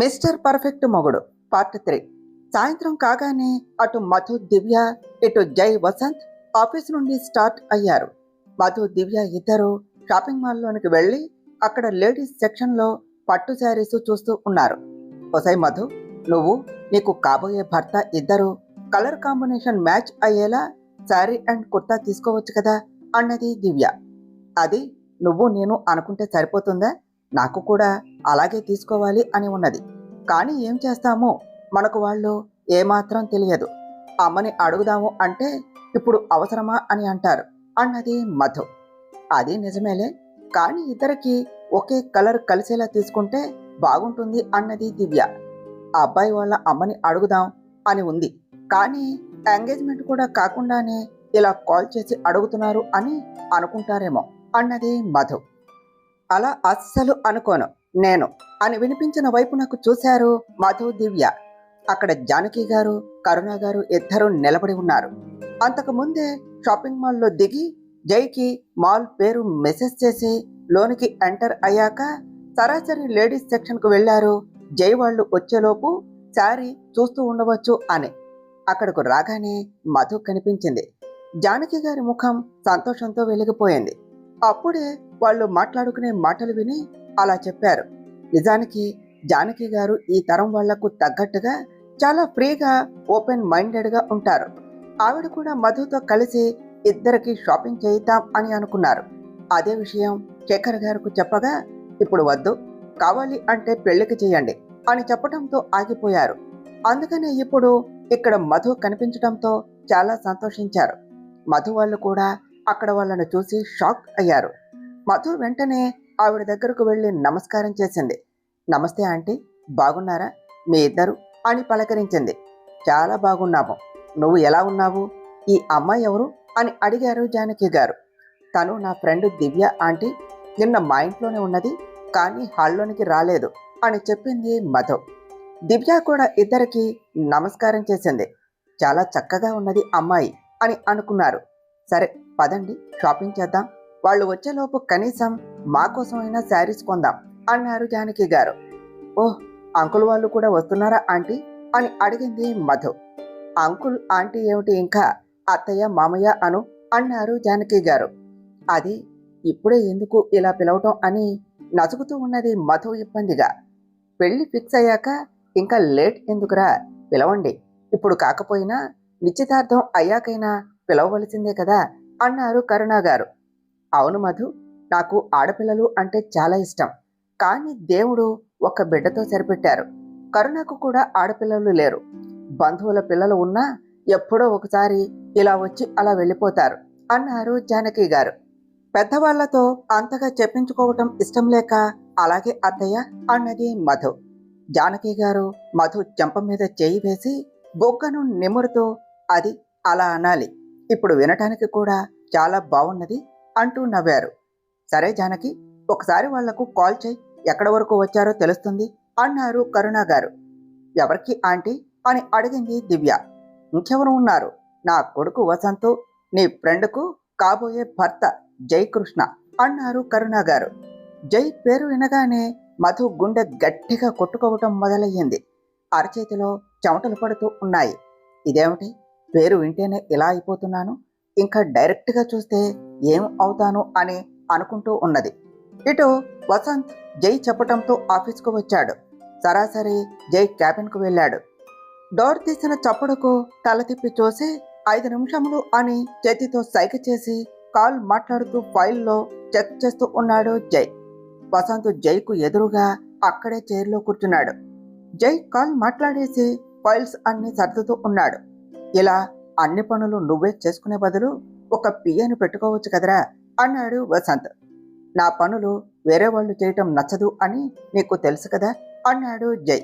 Mister perfect మొగుడు part 3. సాయంత్రం కాగానే అటు మధు దివ్య ఇటు జై వసంత్ ఆఫీస్ నుండి స్టార్ట్ అయ్యారు. మధు దివ్య ఇద్దరు షాపింగ్ మాల్లోనికి వెళ్ళి అక్కడ లేడీస్ సెక్షన్లో పట్టు శారీస్ చూస్తూ ఉన్నారు. ఒసై మధు, నువ్వు నీకు కాబోయే భర్త ఇద్దరు కలర్ కాంబినేషన్ మ్యాచ్ అయ్యేలా శారీ అండ్ కుర్తా తీసుకోవచ్చు కదా అన్నది దివ్య. అది నువ్వు నేను అనుకుంటే సరిపోతుందా? నాకు కూడా అలాగే తీసుకోవాలి అని ఉన్నది. కానీ ఏం చేస్తామో, మనకు వాళ్ళు ఏమాత్రం తెలియదు. అమ్మని అడుగుదాము అంటే ఇప్పుడు అవసరమా అని అంటారు అన్నది మధు. అది నిజమేలే, కానీ ఇద్దరికి ఒకే కలర్ కలిసేలా తీసుకుంటే బాగుంటుంది అన్నది దివ్య. ఆ అబ్బాయి వాళ్ళ అమ్మని అడుగుదాం అని ఉంది, కానీ ఎంగేజ్మెంట్ కూడా కాకుండానే ఇలా కాల్ చేసి అడుగుతున్నారు అని అనుకుంటారేమో అన్నది మధు. అలా అస్సలు అనుకోను నేను అని వినిపించిన వైపు నాకు చూశారు మధు దివ్య. అక్కడ జానకి గారు కరుణ గారు ఇద్దరు నిలబడి ఉన్నారు. అంతకు ముందే షాపింగ్ మాల్లో దిగి జైకి మాల్ పేరు మెసేజ్ చేసి లోనికి ఎంటర్ అయ్యాక సరాసరి లేడీస్ సెక్షన్కు వెళ్లారు. జై వాళ్ళు వచ్చేలోపు శారీ చూస్తూ ఉండవచ్చు అని. అక్కడకు రాగానే మధు కనిపించింది. జానకి గారి ముఖం సంతోషంతో వెలిగిపోయింది. అప్పుడే వాళ్ళు మాట్లాడుకునే మాటలు విని అలా చెప్పారు. నిజానికి జానకి గారు ఈ తరం వాళ్లకు తగ్గట్టుగా చాలా ఫ్రీగా ఓపెన్ మైండెడ్గా ఉంటారు. ఆవిడ కూడా మధుతో కలిసి ఇద్దరికి షాపింగ్ చేయిద్దాం అని అనుకున్నారు. అదే విషయం శేఖర్ గారికి చెప్పగా, ఇప్పుడు వద్దు, కావాలి అంటే పెళ్లికి చేయండి అని చెప్పడంతో ఆగిపోయారు. అందుకనే ఇప్పుడు ఇక్కడ మధు కనిపించడంతో చాలా సంతోషించారు. మధు వాళ్ళు కూడా అక్కడ వాళ్ళను చూసి షాక్ అయ్యారు. మధు వెంటనే ఆవిడ దగ్గరకు వెళ్ళి నమస్కారం చేసింది. నమస్తే ఆంటీ, బాగున్నారా మీ ఇద్దరు అని పలకరించింది. చాలా బాగున్నాము, నువ్వు ఎలా ఉన్నావు? ఈ అమ్మాయి ఎవరు అని అడిగారు జానకి గారు. తను నా ఫ్రెండ్ దివ్య ఆంటీ, నిన్న మా ఇంట్లోనే ఉన్నది, కానీ హాల్లోనికి రాలేదు అని చెప్పింది మధు. దివ్య కూడా ఇద్దరికి నమస్కారం చేసింది. చాలా చక్కగా ఉన్నది అమ్మాయి అని అనుకున్నారు. సరే పదండి, షాపింగ్ చేద్దాం, వాళ్ళు వచ్చేలోపు కనీసం మా కోసమైనా శారీస్ కొందాం అన్నారు జానకి గారు. ఓహ్, అంకుల్ వాళ్ళు కూడా వస్తున్నారా ఆంటీ అని అడిగింది మధు. అంకుల్ ఆంటీ ఏమిటి, ఇంకా అత్తయ్య మామయ్య అను అన్నారు జానకి గారు. అది ఇప్పుడే ఎందుకు ఇలా పిలవటం అని నసుగుతూ ఉన్నది మధు ఇబ్బందిగా. పెళ్లి ఫిక్స్ అయ్యాక ఇంకా లేట్ ఎందుకురా, పిలవండి, ఇప్పుడు కాకపోయినా నిశ్చితార్థం అయ్యాకైనా పిలవవలసిందే కదా అన్నారు కరుణ గారు. అవును మధు, నాకు ఆడపిల్లలు అంటే చాలా ఇష్టం, కానీ దేవుడు ఒక బిడ్డతో సరిపెట్టారు. కరుణకు కూడా ఆడపిల్లలు లేరు. బంధువుల పిల్లలు ఉన్నా ఎప్పుడో ఒకసారి ఇలా వచ్చి అలా వెళ్ళిపోతారు అన్నారు జానకి గారు. పెద్దవాళ్లతో అంతగా చెప్పించుకోవటం ఇష్టం లేక అలాగే అత్తయ్య అన్నది మధు. జానకి గారు మధు చెంప మీద చేయి వేసి బొగ్గను నిమురుతూ, అది అలా అనాలి, ఇప్పుడు వినటానికి కూడా చాలా బాగున్నది అంటూ నవ్వారు. సరే జానకి, ఒకసారి వాళ్లకు కాల్ చేయి, ఎక్కడి వరకు వచ్చారో తెలుస్తుంది అన్నారు కరుణ గారు. ఎవరికి ఆంటీ అని అడిగింది దివ్య. ఇంకెవరు ఉన్నారు, నా కొడుకు వసంతు, నీ ఫ్రెండ్కు కాబోయే భర్త జయకృష్ణ అన్నారు కరుణ గారు. జై పేరు వినగానే మధు గుండె గట్టిగా కొట్టుకోవటం మొదలయ్యింది. అరచేతిలో చెమటలు పడుతూ ఉన్నాయి. ఇదేమిటి, పేరు వింటేనే ఇలా అయిపోతున్నాను, ఇంకా డైరెక్ట్గా చూస్తే ఏం అవుతాను అని అనుకుంటూ ఉన్నది. ఇటు వసంత్ జై చెప్పటంతో ఆఫీస్కు వచ్చాడు. సరాసరి జై క్యాబిన్కు వెళ్ళాడు. డోర్ తీసిన చప్పుడుకు తల తిప్పి చూసి 5 నిమిషములు అని చేతితో సైగ చేసి కాల్ మాట్లాడుతూ ఫైల్లో చెక్ చేస్తూ ఉన్నాడు జై. వసంత్ జైకు ఎదురుగా అక్కడే చైర్లో కూర్చున్నాడు. జై కాల్ మాట్లాడేసి ఫైల్స్ అన్ని సర్దుతూ ఉన్నాడు. ఇలా అన్ని పనులు నువ్వే చేసుకునే బదులు ఒక పియ్యను పెట్టుకోవచ్చు కదరా అన్నాడు వసంత్. నా పనులు వేరే వాళ్ళు చేయటం నచ్చదు అని నీకు తెలుసు కదా అన్నాడు జై.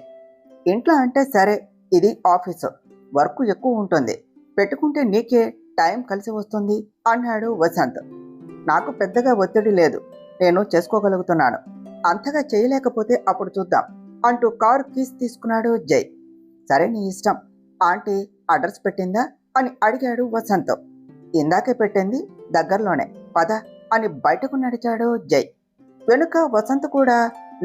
ఇంట్లో అంటే సరే, ఇది ఆఫీసు, వర్క్ ఎక్కువ ఉంటుంది, పెట్టుకుంటే నీకే టైం కలిసి వస్తుంది అన్నాడు వసంత్. నాకు పెద్దగా ఒత్తిడి లేదు, నేను చేసుకోగలుగుతున్నాను, అంతగా చేయలేకపోతే అప్పుడు చూద్దాం అంటూ కారు కీస్ తీసుకున్నాడు జై. సరే నీ ఇష్టం, ఆంటీ అడ్రస్ పెట్టిందా అని అడిగాడు వసంత్. ఇందాకే పెట్టింది, దగ్గరలోనే, పద అని బయటకు నడిచాడు జై. వెనుక వసంత్ కూడా,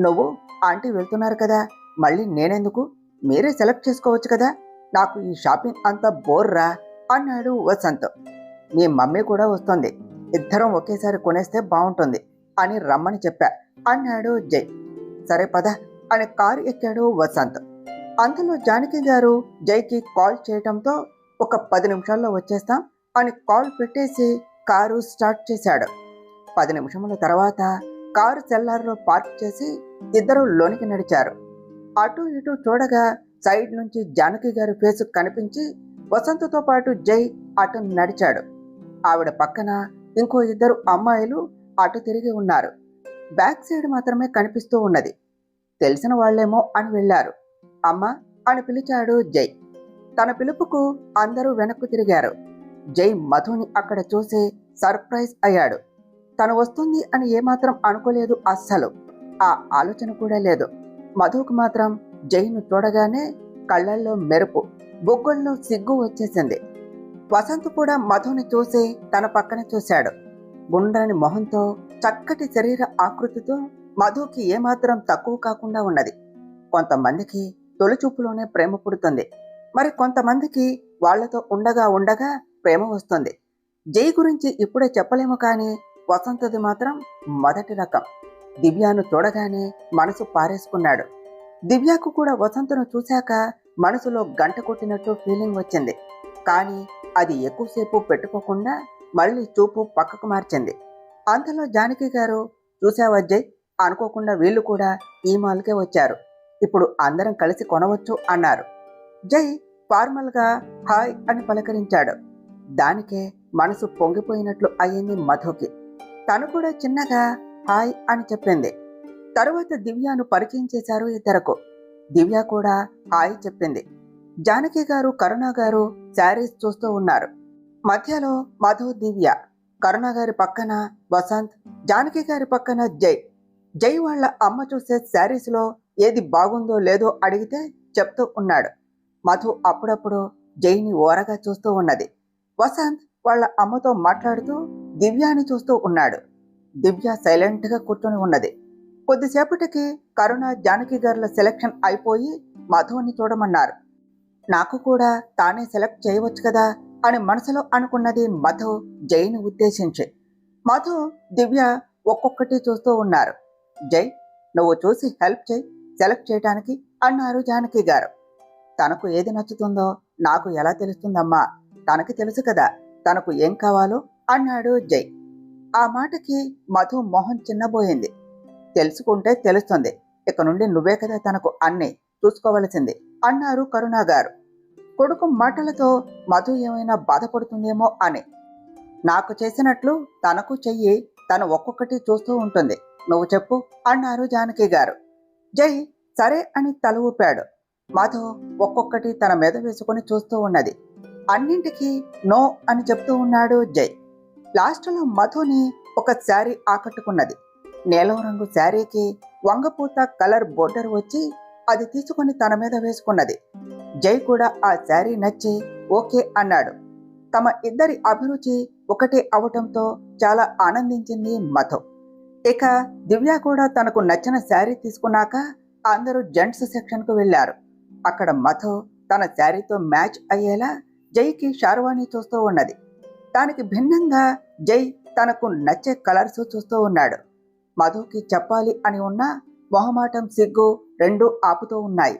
నువ్వు ఆంటీ వెళ్తున్నారు కదా మళ్ళీ నేనెందుకు? మీరే సెలెక్ట్ చేసుకోవచ్చు కదా, నాకు ఈ షాపింగ్ అంతా బోర్రా అన్నాడు వసంత్. మీ మమ్మీ కూడా వస్తుంది, ఇద్దరం ఒకేసారి కొనేస్తే బాగుంటుంది అని రమ్మని చెప్పా అన్నాడు జై. సరే పద అని కారు ఎక్కాడు వసంత్. అంతలో జానకి గారు జైకి కాల్ చేయటంతో ఒక 10 నిమిషాల్లో వచ్చేస్తాం అని కాల్ పెట్టేసి కారు స్టార్ట్ చేశాడు. 10 నిమిషముల తర్వాత కారు సెల్లార్లో పార్క్ చేసి ఇద్దరు లోనికి నడిచారు. అటు ఇటు చూడగా సైడ్ నుంచి జానకి గారి ఫేస్ కనిపించి వసంతతో పాటు జై అటు నడిచాడు. ఆవిడ పక్కన ఇంకో ఇద్దరు అమ్మాయిలు అటు తిరిగి ఉన్నారు. బ్యాక్ సైడ్ మాత్రమే కనిపిస్తూ ఉన్నది. తెలిసిన వాళ్లేమో అని వెళ్లారు. అమ్మ అని పిలిచాడు జై. తన పిలుపుకు అందరూ వెనక్కు తిరిగారు. జై మధుని అక్కడ చూసి సర్ప్రైజ్ అయ్యాడు. తను వస్తుంది అని ఏమాత్రం అనుకోలేదు అస్సలు. ఆ ఆలోచన కూడా లేదు. మధుకు మాత్రం జైను చూడగానే కళ్ళల్లో మెరుపు, బొగ్గల్లో సిగ్గు వచ్చేసింది. వసంత్ కూడా మధుని చూసి తన పక్కన చూశాడు. గుండ్రని మొహంతో, చక్కటి శరీర ఆకృతితో మధుకి ఏమాత్రం తక్కువ కాకుండా ఉన్నది. కొంతమందికి తొలిచూపులోనే ప్రేమ పుడుతుంది, మరి కొంతమందికి వాళ్లతో ఉండగా ఉండగా ప్రేమ వస్తుంది. జై గురించి ఇప్పుడే చెప్పలేము, కానీ వసంతది మాత్రం మొదటి రకం. దివ్యాను చూడగానే మనసు పారేసుకున్నాడు. దివ్యకు కూడా వసంతను చూశాక మనసులో గంట కొట్టినట్టు ఫీలింగ్ వచ్చింది. కానీ అది ఎక్కువసేపు పెట్టుకోకుండా మళ్ళీ చూపు పక్కకు మార్చింది. అంతలో జానకి గారు, చూశావా జై, అనుకోకుండా వీళ్ళు కూడా ఈ మాల్కే వచ్చారు, ఇప్పుడు అందరం కలిసి కొనవచ్చు అన్నారు. జై ఫార్మల్గా హాయ్ అని పలకరించాడు. దానికే మనసు పొంగిపోయినట్లు అయ్యింది మధుకి. తను కూడా చిన్నగా హాయ్ అని చెప్పింది. తరువాత దివ్యను పరిచయం చేశారు ఇద్దరకు. దివ్య కూడా హాయ్ చెప్పింది. జానకి గారు, కరుణ గారు శారీస్ చూస్తూ ఉన్నారు. మధ్యలో మధు, దివ్య, కరుణ గారి పక్కన వసంత్, జానకి గారి పక్కన జై. జై వాళ్ళ అమ్మ చూసే శారీస్లో ఏది బాగుందో లేదో అడిగితే చెప్తూ ఉన్నాడు. మధు అప్పుడప్పుడు జైని ఓరగా చూస్తూ ఉన్నది. వసంత్ వాళ్ళ అమ్మతో మాట్లాడుతూ దివ్యాని చూస్తూ ఉన్నాడు. దివ్య సైలెంట్గా కూర్చొని ఉన్నది. కొద్దిసేపటికి కరుణ, జానకి గారుల సెలెక్షన్ అయిపోయి మధుని చూడమన్నారు. నాకు కూడా తానే సెలెక్ట్ చేయవచ్చు కదా అని మనసులో అనుకున్నది మధు జైని ఉద్దేశించి. మధు, దివ్య ఒక్కొక్కటి చూస్తూ ఉన్నారు. జై, నువ్వు చూసి హెల్ప్ చేయి సెలెక్ట్ చేయటానికి అన్నారు జానకి గారు. తనకు ఏది నచ్చుతుందో నాకు ఎలా తెలుస్తుందమ్మా, తనకి తెలుసు కదా తనకు ఏం కావాలో అన్నాడు జై. ఆ మాటకి మధు మొహం చిన్నబోయింది. తెలుసుకుంటే తెలుస్తుంది, ఇక నుండి నువ్వే కదా తనకు అన్నీ చూసుకోవలసింది అన్నారు కరుణ గారు. కొడుకు మాటలతో మధు ఏమైనా బాధపడుతుందేమో అని. నాకు చేసినట్లు తనకు చెయ్యి, తను ఒక్కొక్కటి చూస్తూ ఉంటుంది, నువ్వు చెప్పు అన్నారు జానకి గారు. జై సరే అని తల ఊపాడు. మధు ఒక్కొక్కటి తన మీద వేసుకుని చూస్తూ ఉన్నది. అన్నింటికీ నో అని చెప్తూ ఉన్నాడు జై. లాస్ట్లో మధుని ఒక శారీ ఆకట్టుకున్నది. నీలం రంగు శారీకి వంగపూత కలర్ బోర్డర్ వచ్చి అది తీసుకుని తన మీద వేసుకున్నది. జై కూడా ఆ శారీ నచ్చి ఓకే అన్నాడు. తమ ఇద్దరి అభిరుచి ఒకటే అవటంతో చాలా ఆనందించింది మధు. ఇక దివ్య కూడా తనకు నచ్చిన శారీ తీసుకున్నాక అందరూ జెంట్స్ సెక్షన్కు వెళ్లారు. అక్కడ మధు తన శారీతో మ్యాచ్ అయ్యేలా జైకి షార్వాణి చూస్తూ ఉన్నది. దానికి భిన్నంగా జై తనకు నచ్చే కలర్స్ చూస్తూ ఉన్నాడు. మధుకి చెప్పాలి అని ఉన్నా మొహమాటం, సిగ్గు రెండూ ఆపుతూ ఉన్నాయి.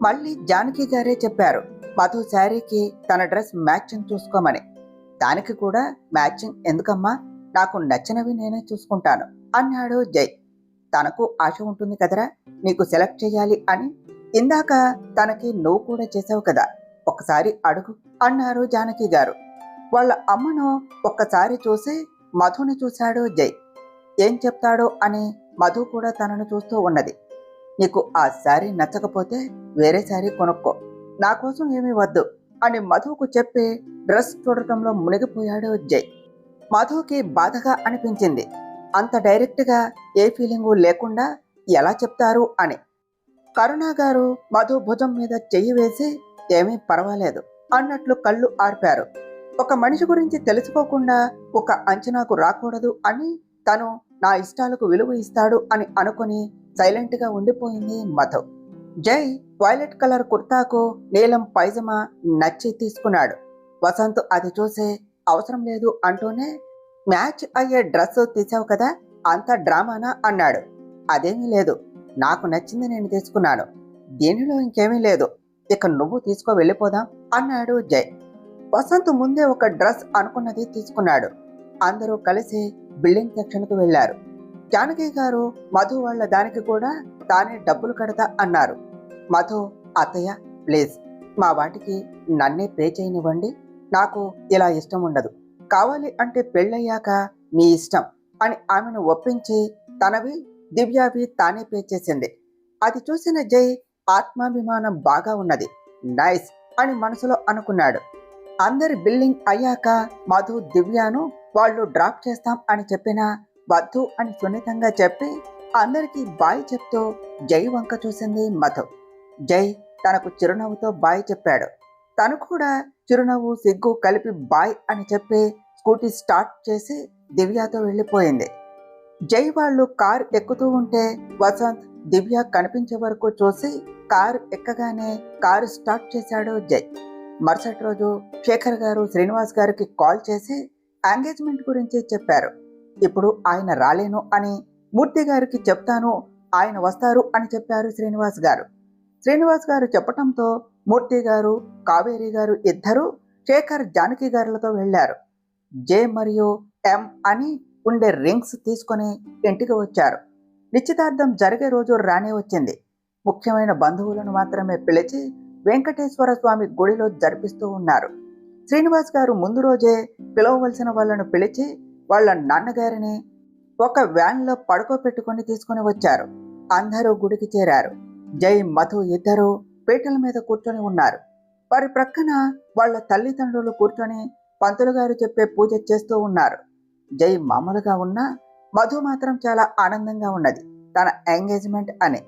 మళ్ళీ జానకి గారే చెప్పారు మధు శారీకి తన డ్రెస్ మ్యాచింగ్ చూసుకోమని. దానికి కూడా మ్యాచింగ్ ఎందుకమ్మా, నాకు నచ్చినవి నేనే చూసుకుంటాను అన్నాడు జై. తనకు ఆశ ఉంటుంది కదరా నీకు సెలెక్ట్ చేయాలి అని. ఇందాక తనకి నువ్వు కూడా చేసావు కదా, ఒక్కసారి అడుగు అన్నారు జానకి గారు. వాళ్ళ అమ్మను ఒక్కసారి చూసి మధుని చూశాడు జై. ఏం చెప్తాడో అని మధు కూడా తనను చూస్తూ ఉన్నది. నీకు ఆ శారీ నచ్చకపోతే వేరే శారీ కొనుక్కో, నా కోసం ఏమీ వద్దు అని మధుకు చెప్పి డ్రెస్ చూడటంలో మునిగిపోయాడు జై. మధుకి బాధగా అనిపించింది. అంత డైరెక్ట్గా ఏ ఫీలింగు లేకుండా ఎలా చెప్తారు అని. కరుణ గారు మధు భుజం మీద చెయ్యి వేసి ఏమీ పర్వాలేదు అన్నట్లు కళ్ళు ఆర్పారు. ఒక మనిషి గురించి తెలుసుకోకుండా ఒక అంచనాకు రాకూడదు అని తను నా ఇష్టాలకు విలువ ఇస్తాడు అని అనుకుని సైలెంట్గా ఉండిపోయింది మధు. జై వైలెట్ కలర్ కుర్తాకు నీలం పైజమా నచ్చి తీసుకున్నాడు. వసంత్ అది చూసి అవసరం లేదు అంటూనే, మ్యాచ్ అయ్యే డ్రెస్ తీసావు కదా, అంత డ్రామానా అన్నాడు. అదేమీ లేదు, నాకు నచ్చింది నేను తీసుకున్నాను, దీనిలో ఇంకేమీ లేదు, ఇక నువ్వు తీసుకో వెళ్ళిపోదాం అన్నాడు జై. వసంత్ ముందే ఒక డ్రెస్ అనుకున్నది తీసుకున్నాడు. అందరూ కలిసి బిల్డింగ్ సెక్షన్కు వెళ్లారు. జానకి గారు మధు వాళ్ళ దానికి కూడా తానే డబ్బులు కడతా అన్నారు. మధు, అత్తయ్య ప్లీజ్ మా వాటికి నన్నే పే చేయనివ్వండి, నాకు ఇలా ఇష్టం ఉండదు, కావాలి అంటే పెళ్ళయ్యాక మీ ఇష్టం అని ఆమెను ఒప్పించి తనవి దివ్యావి తానే పే చేసింది. అది చూసిన జై ఆత్మాభిమానం బాగా ఉన్నది, నైస్ అని మనసులో అనుకున్నాడు. అందరి బిల్డింగ్ అయ్యాక మధు దివ్యాను వాళ్ళు డ్రాప్ చేస్తాం అని చెప్పినా వద్దు అని సున్నితంగా చెప్పి అందరికీ బాయ్ చెప్తూ జై వంక చూసింది మధు. జై తనకు చిరునవ్వుతో బాయ్ చెప్పాడు. తను కూడా చిరునవ్వు సిగ్గు కలిపి బాయ్ అని చెప్పి స్కూటీ స్టార్ట్ చేసి దివ్యతో వెళ్ళిపోయింది. జై వాళ్ళు కారు ఎక్కుతూ ఉంటే వసంత్ దివ్య కనిపించే వరకు చూసి కారు ఎక్కగానే కారు స్టార్ట్ చేశాడు జై. మరుసటి రోజు శేఖర్ గారు శ్రీనివాస్ గారికి కాల్ చేసి ఎంగేజ్మెంట్ గురించి చెప్పారు. ఇప్పుడు ఆయన రాలేను అని మూర్తి గారికి చెప్తాను, ఆయన వస్తారు అని చెప్పారు శ్రీనివాస్ గారు. శ్రీనివాస్ గారు చెప్పటంతో మూర్తి గారు కావేరి గారు ఇద్దరు శేఖర్ జానకి గారులతో వెళ్లారు. జే మరియు ఎం అని ఉండే రింగ్స్ తీసుకుని ఇంటికి వచ్చారు. నిశ్చితార్థం జరిగే రోజు రానే వచ్చింది. ముఖ్యమైన బంధువులను మాత్రమే పిలిచి వెంకటేశ్వర స్వామి గుడిలో జరిపిస్తూ ఉన్నారు. శ్రీనివాస్ గారు ముందు రోజే పిలవవలసిన వాళ్ళను పిలిచి వాళ్ళ నాన్నగారిని ఒక వ్యాన్లో పడుకోబెట్టుకుని తీసుకుని వచ్చారు. అందరూ గుడికి చేరారు. జై మధు ఇద్దరు పీటల మీద కూర్చొని ఉన్నారు. వారి ప్రక్కన వాళ్ళ తల్లిదండ్రులు కూర్చొని పంతులు గారు చెప్పే పూజ చేస్తూ ఉన్నారు. జై మామూలుగా ఉన్నా మధు మాత్రం చాలా ఆనందంగా ఉన్నది, తన ఎంగేజ్మెంట్ అని.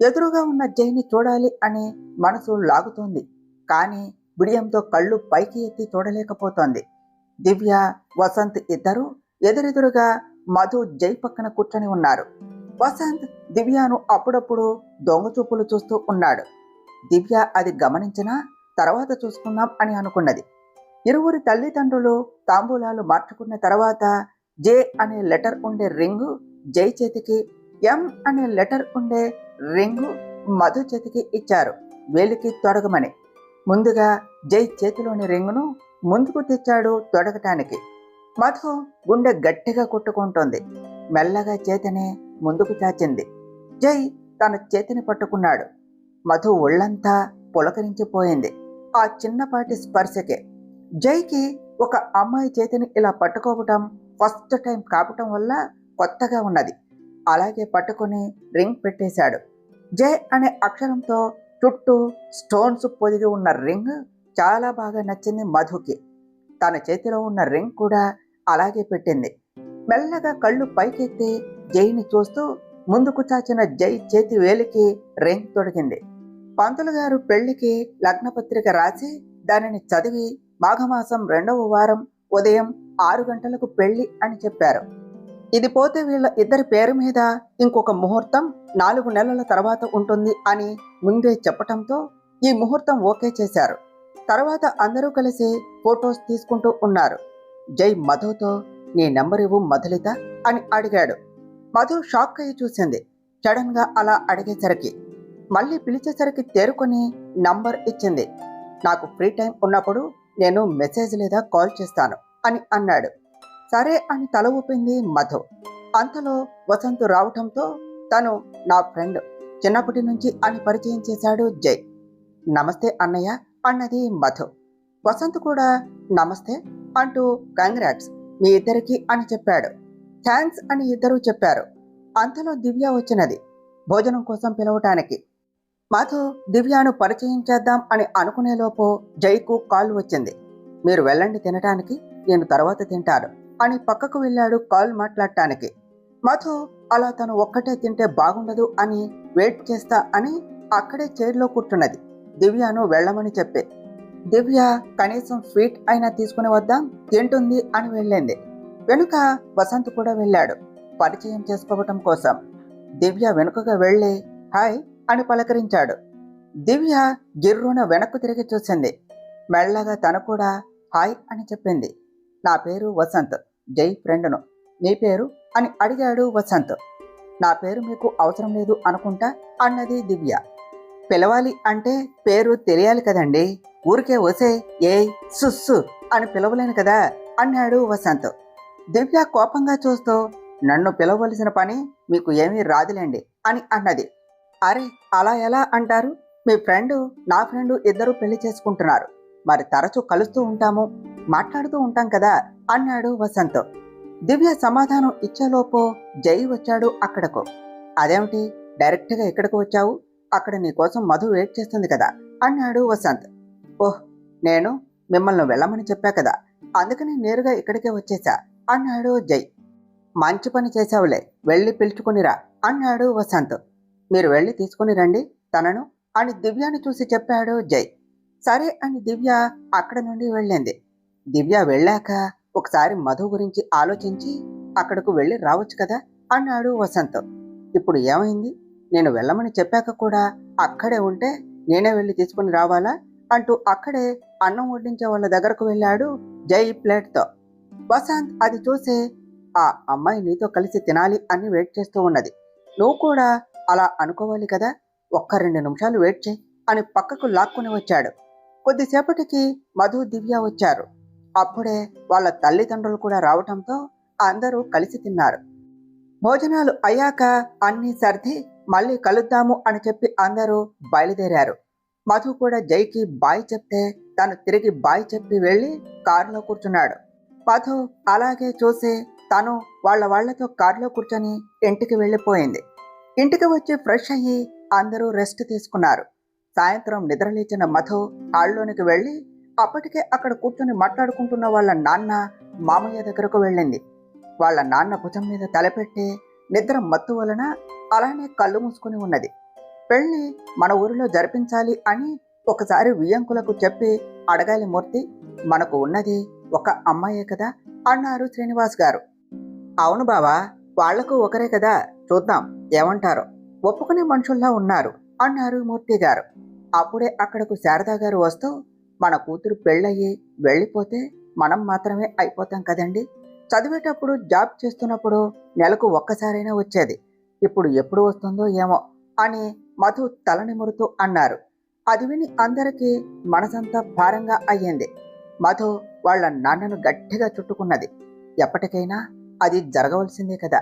ఎదురుగా ఉన్న జైని చూడాలి అని మనసు లాగుతోంది, కానీ బిడియంతో కళ్ళు పైకి ఎత్తి చూడలేకపోతోంది. దివ్య వసంత్ ఇద్దరు ఎదురెదురుగా మధు జై పక్కన కూర్చొని ఉన్నారు. వసంత్ దివ్యను అప్పుడప్పుడు దొంగచూపులు చూస్తూ ఉన్నాడు. దివ్య అది గమనించినా తర్వాత చూసుకుందాం అని అనుకున్నది. ఇరువురి తల్లిదండ్రులు తాంబూలాలు మార్చుకున్న తర్వాత జే అనే లెటర్ ఉండే రింగు జై చేతికి, ఎం అనే లెటర్ ఉండే రింగు మధు చేతికి ఇచ్చారు, వేలికి తొడగమని. ముందుగా జై చేతిలోని రింగును ముందుకు తెచ్చాడు తొడగటానికి. మధు గుండె గట్టిగా కొట్టుకుంటోంది. మెల్లగా చేతిని ముందుకు చాచింది. జై తన చేతిని పట్టుకున్నాడు. మధు ఒళ్ళంతా పులకరించిపోయింది ఆ చిన్నపాటి స్పర్శకే. జైకి ఒక అమ్మాయి చేతిని ఇలా పట్టుకోవటం ఫస్ట్ టైం కావటం వల్ల కొత్తగా ఉన్నది. అలాగే పట్టుకుని రింగ్ పెట్టేశాడు. జై అనే అక్షరంతో చుట్టూ స్టోన్స్ పొదిగి ఉన్న రింగ్ చాలా బాగా నచ్చింది మధుకి. తన చేతిలో ఉన్న రింగ్ కూడా అలాగే పెట్టింది. మెల్లగా కళ్ళు పైకెత్తి జైని చూస్తూ ముందుకు చాచిన జై చేతి వేలికి రింగ్ తొడిగింది. పంతులు గారు పెళ్లికి లగ్నపత్రిక రాసి దానిని చదివి మాఘమాసం 2వ వారం ఉదయం 6 గంటలకు పెళ్లి అని చెప్పారు. ఇది పోతే వీళ్ళ ఇద్దరి పేరు మీద ఇంకొక ముహూర్తం 4 నెలల తర్వాత ఉంటుంది అని ముందే చెప్పటంతో ఈ ముహూర్తం ఓకే చేశారు. తర్వాత అందరూ కలిసి ఫొటోస్ తీసుకుంటూ ఉన్నారు. జై మధుతో నీ నెంబర్ ఇవ్వు మధులిత అని అడిగాడు. మధు షాక్ అయ్యి చూసింది. సడన్ గా అలా అడిగేసరికి మళ్ళీ పిలిచేసరికి తేరుకొని నంబర్ ఇచ్చింది. నాకు ఫ్రీ టైం ఉన్నప్పుడు నేను మెసేజ్ లేదా కాల్ చేస్తాను అని అన్నాడు. సరే అని తల ఊపింది మధు. అంతలో వసంత్ రావటంతో తను నా ఫ్రెండ్ చిన్నప్పటి నుంచి అని పరిచయం చేశాడు జై. నమస్తే అన్నయ్య అన్నది మధు. వసంత్ కూడా నమస్తే అంటూ కంగ్రాట్స్ మీ ఇద్దరికి అని చెప్పాడు. థ్యాంక్స్ అని ఇద్దరూ చెప్పారు. అంతలో దివ్య వచ్చినది భోజనం కోసం పిలవటానికి. మధు దివ్యను పరిచయం చేద్దాం అని అనుకునేలోపు జైకు కాల్ వచ్చింది. మీరు వెళ్ళండి తినటానికి, నేను తర్వాత తింటాను అని పక్కకు వెళ్ళాడు కాల్ మాట్లాడటానికి. మధు అలా తను ఒక్కటే తింటే బాగుండదు అని వెయిట్ చేస్తా అని అక్కడే చైర్లో కూర్చున్నది దివ్యను వెళ్ళమని చెప్పి. దివ్య కనీసం స్వీట్ అయినా తీసుకుని వద్దాం తింటుంది అని వెళ్ళింది. వెనుక వసంత్ కూడా వెళ్ళాడు పరిచయం చేసుకోవటం కోసం. దివ్య వెనుకగా వెళ్ళి హాయ్ అని పలకరించాడు. దివ్య గిర్రున వెనక్కు తిరిగి చూసింది. మెల్లగా తను కూడా హాయ్ అని చెప్పింది. నా పేరు వసంత్, జై ఫ్రెండ్ను. నీ పేరు అని అడిగాడు వసంత్. నా పేరు మీకు అవసరం లేదు అనుకుంటా అన్నది దివ్య. పిలవాలి అంటే పేరు తెలియాలి కదండి, ఊరికే వసే ఏ సుస్సు అని పిలవలేను కదా అన్నాడు వసంత్. దివ్య కోపంగా చూస్తూ నన్ను పిలవలసిన పని మీకు ఏమీ రాదులేండి అని అన్నది. అరే అలా ఎలా అంటారు, మీ ఫ్రెండు నా ఫ్రెండు ఇద్దరు పెళ్లి చేసుకుంటున్నారు, మరి తరచూ కలుస్తూ ఉంటాము, మాట్లాడుతూ ఉంటాం కదా అన్నాడు వసంత్. దివ్య సమాధానం ఇచ్చేలోపు జై వచ్చాడు అక్కడకు. అదేమిటి డైరెక్ట్గా ఇక్కడికి వచ్చావు, అక్కడ నీకోసం మధు వెయిట్ చేస్తుంది కదా అన్నాడు వసంత్. ఓహ్ నేను మిమ్మల్ని వెళ్ళమని చెప్పా కదా, అందుకని నేరుగా ఇక్కడికే వచ్చేసా అన్నాడు జై. మంచి పని చేశావులే, వెళ్ళి పిలుచుకునిరా అన్నాడు వసంత్. మీరు వెళ్ళి తీసుకుని రండి తనను అని దివ్యాని చూసి చెప్పాడు జై. సరే అని దివ్య అక్కడ నుండి వెళ్ళింది. దివ్య వెళ్ళాక ఒకసారి మధు గురించి ఆలోచించి అక్కడకు వెళ్ళి రావచ్చు కదా అన్నాడు వసంత్. ఇప్పుడు ఏమైంది, నేను వెళ్ళమని చెప్పాక కూడా అక్కడే ఉంటే నేనే వెళ్ళి తీసుకుని రావాలా అంటూ అక్కడే అన్నం వడ్డించే వాళ్ళ దగ్గరకు వెళ్ళాడు జై ప్లేట్తో. వసంత్ అది చూసి ఆ అమ్మాయి నీతో కలిసి తినాలి అని వెయిట్ చేస్తూ ఉన్నది, నువ్వు కూడా అలా అనుకోవాలి కదా, ఒక్క 2 నిమిషాలు వెయిట్ చేయి అని పక్కకు లాక్కుని వచ్చాడు. కొద్దిసేపటికి మధు దివ్య వచ్చారు. అప్పుడే వాళ్ళ తల్లిదండ్రులు కూడా రావటంతో అందరూ కలిసి తిన్నారు. భోజనాలు అయ్యాక అన్నీ సర్ది మళ్ళీ కలుద్దాము అని చెప్పి అందరూ బయలుదేరారు. మధు కూడా జైకి బాయ్ చెప్తే తను తిరిగి బాయ్ చెప్పి వెళ్ళి కారులో కూర్చున్నాడు. మధు అలాగే చూసి తను వాళ్లతో కారులో కూర్చొని ఇంటికి వెళ్ళిపోయింది. ఇంటికి వచ్చి ఫ్రెష్ అయ్యి అందరూ రెస్ట్ తీసుకున్నారు. సాయంత్రం నిద్రలేచిన మధు హాల్లోనికి వెళ్ళి అప్పటికే అక్కడ కూర్చొని మాట్లాడుకుంటున్న వాళ్ళ నాన్న మామయ్య దగ్గరకు వెళ్ళింది. వాళ్ళ నాన్న భుజం మీద తలపెట్టి నిద్ర మత్తు వలన అలానే కళ్ళు మూసుకుని ఉన్నది. పెళ్లి మన ఊరిలో జరిపించాలి అని ఒకసారి వియ్యంకులకు చెప్పి అడగాలి మూర్తి, మనకు ఉన్నది ఒక అమ్మాయే కదా అన్నారు శ్రీనివాస్ గారు. అవును బావా, వాళ్లకు ఒకరే కదా, చూద్దాం ఏమంటారో, ఒప్పుకునే మనుషుల్లా ఉన్నారు అన్నారు మూర్తి గారు. అప్పుడే అక్కడకు శారదా గారు వస్తూ, మన కూతురు పెళ్ళయ్యి వెళ్ళిపోతే మనం మాత్రమే అయిపోతాం కదండి, చదివేటప్పుడు జాబ్ చేస్తున్నప్పుడు నెలకు ఒక్కసారైనా వచ్చేది, ఇప్పుడు ఎప్పుడు వస్తుందో ఏమో అని మధు తలనిమురుతూ అన్నారు. అది విని అందరికీ మనసంతా భారంగా అయ్యింది. మధు వాళ్ళ నాన్నను గట్టిగా చుట్టుకున్నది. ఎప్పటికైనా అది జరగవలసిందే కదా,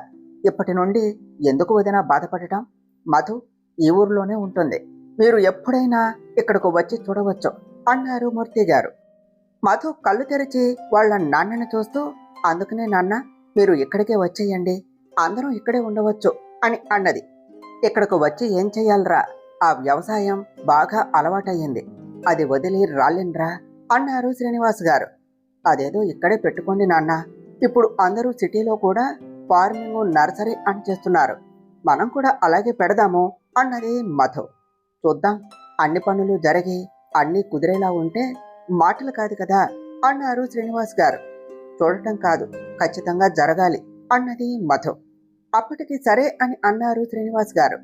ఇప్పటి నుండి ఎందుకు వదినా బాధపడటం, మధు ఈ ఊర్లోనే ఉంటుంది, మీరు ఎప్పుడైనా ఇక్కడకు వచ్చి చూడవచ్చు అన్నారు మూర్తి గారు. మధు కళ్ళు తెరిచి వాళ్ళ నాన్నను చూస్తూ, అందుకనే నాన్న మీరు ఇక్కడికే వచ్చేయండి, అందరం ఇక్కడే ఉండవచ్చు అని అన్నది. ఇక్కడకు వచ్చి ఏం చెయ్యాలరా, ఆ వ్యవసాయం బాగా అలవాటయ్యింది, అది వదిలి రాలేన్రా అన్నారు శ్రీనివాస్ గారు. అదేదో ఇక్కడే పెట్టుకోండి నాన్న, ఇప్పుడు అందరూ సిటీలో కూడా ఫార్మింగ్ నర్సరీ అని చేస్తున్నారు, మనం కూడా అలాగే పెడదాము అన్నది మధు. చూద్దాం, అన్ని పనులు జరిగి అన్నీ కుదిరేలా ఉంటే మాటలు కాదు కదా అన్నారు శ్రీనివాస్ గారు. చూడటం కాదు, ఖచ్చితంగా జరగాలి అన్నది మధు. అప్పటికి సరే అని అన్నారు శ్రీనివాస్ గారు.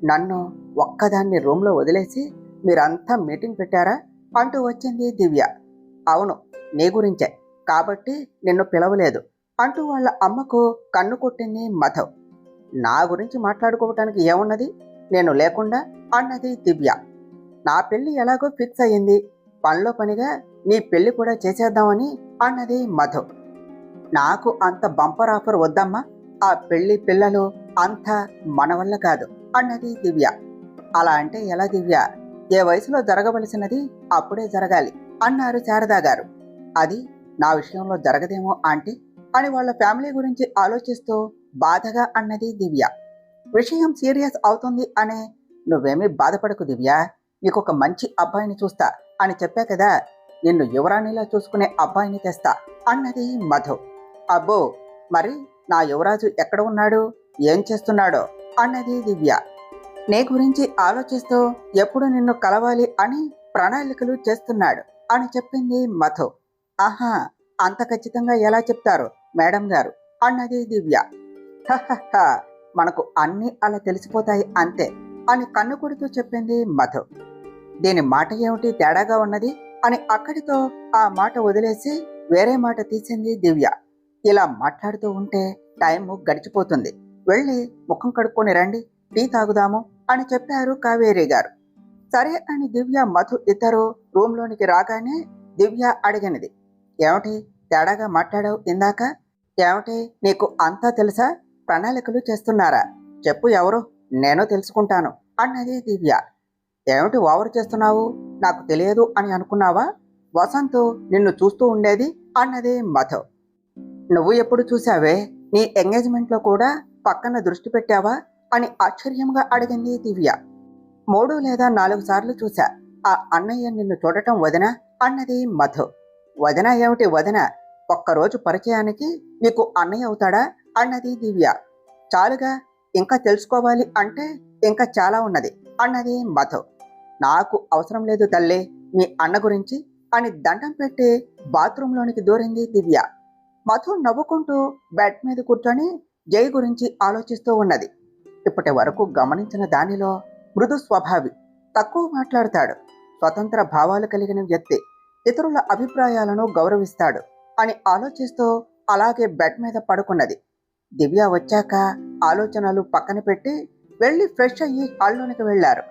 నన్ను ఒక్కదాన్ని రూమ్లో వదిలేసి మీరంతా మీటింగ్ పెట్టారా అంటూ వచ్చింది దివ్య. అవును, నీ గురించే కాబట్టి నిన్ను పిలవలేదు అంటూ వాళ్ళ అమ్మకు కన్ను కొట్టింది మధు. నా గురించి మాట్లాడుకోవటానికి ఏమున్నది, నేను లేకుండా అన్నది దివ్య. నా పెళ్లి ఎలాగో ఫిక్స్ అయ్యింది, పనిలో పనిగా నీ పెళ్లి కూడా చేసేద్దామని అన్నది మధు. నాకు అంత బంపర్ ఆఫర్ వద్దమ్మా, ఆ పెళ్లి పిల్లలు అంతా మన వల్ల కాదు అన్నది దివ్య. అలా అంటే ఎలా దివ్య, ఏ వయసులో జరగవలసినది అప్పుడే జరగాలి అన్నారు శారదా గారు. అది నా విషయంలో జరగదేమో ఆంటీ అని వాళ్ళ ఫ్యామిలీ గురించి ఆలోచిస్తూ బాధగా అన్నది దివ్య. విషయం సీరియస్ అవుతుంది అనే, నువ్వేమీ బాధపడకు దివ్య, నీకొక మంచి అబ్బాయిని చూస్తా అని చెప్పా కదా, నిన్ను యువరాణిలా చూసుకునే అబ్బాయిని తెస్తా అన్నది మధు. అబ్బో, మరి నా యువరాజు ఎక్కడ ఉన్నాడు, ఏం చేస్తున్నాడో అన్నది దివ్య. నీ గురించి ఆలోచిస్తూ ఎప్పుడు నిన్ను కలవాలి అని ప్రణాళికలు చేస్తున్నాడు అని చెప్పింది మధు. ఆహా, అంత ఖచ్చితంగా ఎలా చెప్తారు మేడం గారు అన్నది దివ్య. హహ, మనకు అన్నీ అలా తెలిసిపోతాయి అంతే అని కన్ను కొడుతూ చెప్పింది మధు. దీని మాట ఏమిటి తేడాగా ఉన్నది అని అక్కడితో ఆ మాట వదిలేసి వేరే మాట తీసింది దివ్య. ఇలా మాట్లాడుతూ ఉంటే టైము గడిచిపోతుంది, వెళ్ళి ముఖం కడుక్కొని రండి, టీ తాగుదాము అని చెప్పారు కావేరి గారు. సరే అని దివ్య మధు ఇద్దరు రూమ్లోనికి రాగానే దివ్య అడిగినది, ఏమిటి తేడాగా మాట్లాడావు ఇందాక? ఏమిటి నీకు అంతా తెలుసా? ప్రణాళికలు చేస్తున్నారా? చెప్పు ఎవరు, నేను తెలుసుకుంటాను అన్నది దివ్య. ఏమిటి ఓవర్ చేస్తున్నావు? నాకు తెలియదు అని అనుకున్నావా? వసంత్ నిన్ను చూస్తూ ఉండేది అన్నది మధు. నువ్వు ఎప్పుడు చూసావే? నీ ఎంగేజ్మెంట్లో కూడా పక్కన దృష్టి పెట్టావా అని ఆశ్చర్యంగా అడిగింది దివ్య. 3 లేదా 4 సార్లు చూసా. ఆ అన్నయ్య నిన్ను చూడటం వదినా అన్నది మధు. వదిన ఏమిటి వదిన? ఒక్కరోజు పరిచయానికి నీకు అన్నయ్య అవుతాడా అన్నది దివ్య. చాలుగా, ఇంకా తెలుసుకోవాలి అంటే ఇంకా చాలా ఉన్నది అన్నది మధు. నాకు అవసరం లేదు తల్లి మీ అన్న గురించి అని దండం పెట్టి బాత్రూంలోనికి దూరింది దివ్య. మధు నవ్వుకుంటూ బెడ్ మీద కూర్చొని జై గురించి ఆలోచిస్తూ ఉన్నది. ఇప్పటి వరకు గమనించిన దానిలో మృదు స్వభావి, తక్కువ మాట్లాడతాడు, స్వతంత్ర భావాలు కలిగిన వ్యక్తి, ఇతరుల అభిప్రాయాలను గౌరవిస్తాడు అని ఆలోచిస్తూ అలాగే బెడ్ మీద పడుకున్నది. దివ్య వచ్చాక ఆలోచనలు పక్కన పెట్టి వెళ్ళి ఫ్రెష్ అయ్యి హాల్లోనికి వెళ్లారు.